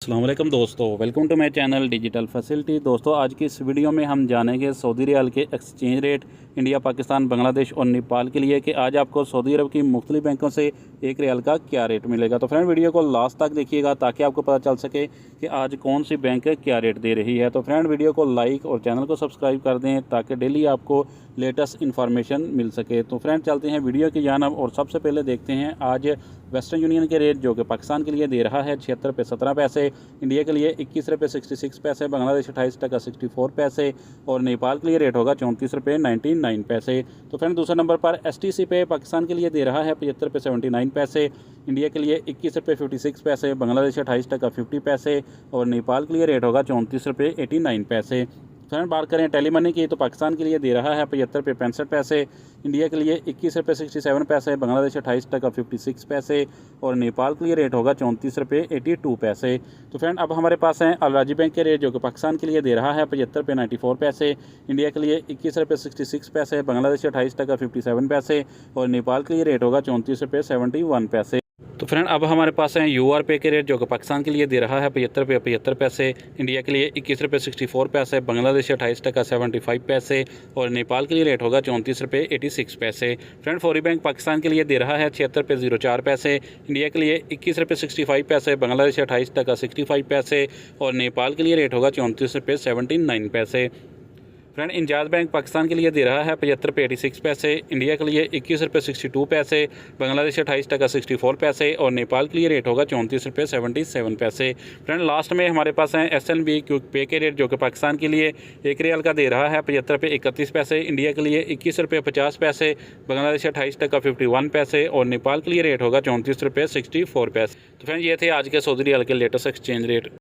अस्सलाम वालेकुम दोस्तों, welcome to my channel digital facility. दोस्तों, आज की इस वीडियो में हम जानेंगे सऊदी रियाल के exchange rate India, Pakistan, Bangladesh और नेपाल के लिए कि आज आपको सऊदी अरब की मुख्तलिफ बैंकों से एक रियाल का क्या रेट मिलेगा। तो फ्रेंड, वीडियो को लास्ट तक देखिएगा ताकि आपको पता चल सके कि आज कौन सी बैंक क्या रेट दे रही है। तो फ्रेंड, वीडियो को लाइक और चैनल को सब्सक्राइब कर दें ताकि डेली आपको लेटेस्ट इन्फॉर्मेशन मिल सके। तो फ्रेंड, चलते हैं वीडियो की जानिब और सबसे पहले देखते हैं आज वेस्टर्न यूनियन के रेट जो कि पाकिस्तान के लिए दे रहा है 76 रुपये 17 पैसे, इंडिया के लिए 21 रुपये 66 पैसे, बांग्लादेश 28 टका 64 पैसे और नेपाल के लिए रेट होगा 34 रुपये 99 पैसे। तो फ्रेंड, दूसरे नंबर पर STC पे पाकिस्तान के लिए दे रहा है 75 रुपये 79 पैसे, इंडिया के लिए 21 रुपये 56 पैसे, बांग्लादेश 28 टका 50 पैसे और नेपाल के लिए रेट होगा 34 रुपये 89 पैसे। फ्रेंड, बात करें टेली मनी की तो पाकिस्तान के लिए दे रहा है 75 रुपये 65 पैसे, इंडिया के लिए 21 रुपये 67 पैसे, बांग्लादेश 28 टका 56 पैसे और नेपाल के लिए रेट होगा 34 रुपये 82 पैसे। तो फ्रेंड, अब हमारे पास हैं अल राजी बैंक के रेट जो कि पाकिस्तान के लिए दे रहा है 75 रुपये 94 पैसे, इंडिया के लिए 21 रुपये 66 पैसे, बांग्लादेश 28 टका 57 पैसे और नेपाल के लिए रेट होगा 34 रुपये 71 पैसे। तो फ्रेंड, अब हमारे पास हैं UR पे के रेट जो कि पाकिस्तान के लिए दे रहा है 75 रुपये 75 पैसे, इंडिया के लिए 21 रुपये 64 पैसे, बांग्लादेश 28 टका 75 पैसे और नेपाल के लिए रेट होगा 34 रुपये 86 पैसे। फ्रेंड, फौरी बैंक पाकिस्तान के लिए दे रहा है 76 रुपये 04 पैसे, इंडिया के लिए 21 रुपये 65 पैसे, बांग्लादेश 28 टका 65 पैसे और नेपाल के लिए रेट होगा 34 रुपये 79 पैसे। फ्रेंड, इंजाज बैंक पाकिस्तान के लिए दे रहा है 75 रुपये 86 पैसे, इंडिया के लिए 21 रुपये 62 पैसे, बांग्लादेश 28 टका 64 पैसे और नेपाल के लिए रेट होगा 34 रुपये 77 पैसे। फ्रेंड, लास्ट में हमारे पास हैं SNB क्विक पे के रेट जो कि पाकिस्तान के लिए एक रियाल का दे रहा है 75 रुपये 31 पैसे, इंडिया के लिए 21 रुपये 50 पैसे, बांग्लादेश 28 टका 51 पैसे और नेपाल के लिए रेट होगा 34 रुपये 64 पैसे। तो फ्रेंड, ये थे आज के सऊदी रियाल के लेटेस्ट एक्सचेंज रेट।